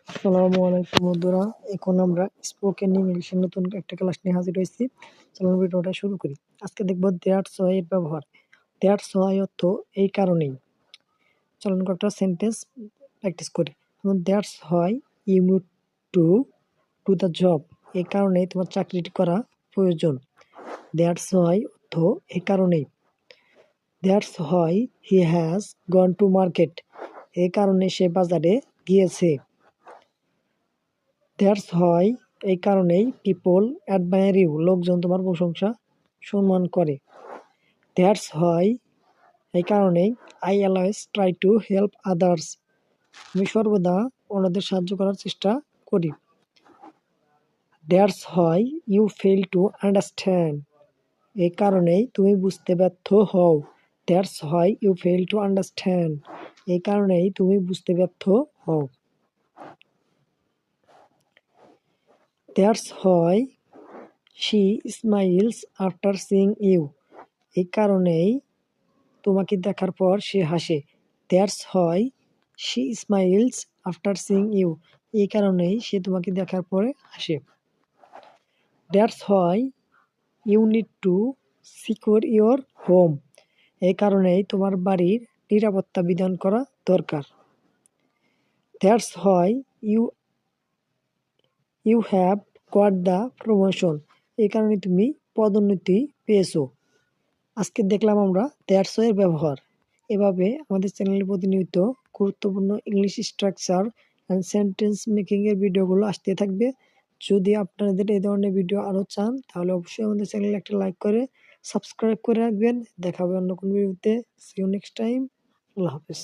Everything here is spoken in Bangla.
আসসালামু আলাইকুম বন্ধুরা। এখন আমরা স্পোকেন ইংলিশের নতুন একটা ক্লাস নিয়ে হাজির হয়েছি। চলুন ভিডিওটা শুরু করি। আজকে দেখব দ্যাটস হোয়াই এর ব্যবহার। দ্যাটস হোয়াই অর্থ এই কারণেই। চলুন কয়েকটা সেন্টেন্স প্র্যাকটিস করি। যেমন that's why you need to do the job. এই কারণেই তোমার চাকরিটি করা প্রয়োজন। দ্যাটস হোয়াই অর্থ এই কারণেই। That's why he has gone to market. এই কারণে সে বাজারে গিয়েছে। দ্যাটস হোয়াই এই কারণেই পিপল অ্যাডমায়ার ইউ। লোকজন তোমার প্রশংসা সম্মান করে। দ্যাটস হোয়াই এই কারণেই I always try to help others. আমি সর্বদা অন্যদের সাহায্য করার চেষ্টা করি। That's why you fail to understand. এই কারণেই তুমি বুঝতে ব্যর্থ হও। That's why you fail to understand. এই কারণেই তুমি বুঝতে ব্যর্থ হও। That's why she smiles after seeing you. এই কারণেই তোমাকে দেখার পর সে হাসে। That's why she smiles after seeing you. এই কারণেই সে তোমাকে দেখার পরে হাসে। That's why you need to secure your home. এই কারণেই তোমার বাড়ির নিরাপত্তা বিধান করা দরকার। That's why you have got the promotion. এই কারণে তুমি পদোন্নতি পেয়েছো। আজকে দেখলাম আমরা দ্যাটস হোয়াই এর ব্যবহার। এভাবে আমাদের চ্যানেলে প্রতিনিয়ত গুরুত্বপূর্ণ English structure and sentence making এর ভিডিওগুলো আসতে থাকবে। যদি আপনাদের এই ধরনের ভিডিও আরও চান তাহলে অবশ্যই আমাদের চ্যানেলে একটা লাইক করে সাবস্ক্রাইব করে রাখবেন। দেখা হবে অন্য কোনো ভিডিওতে। See you next time. আল্লাহ হাফেজ।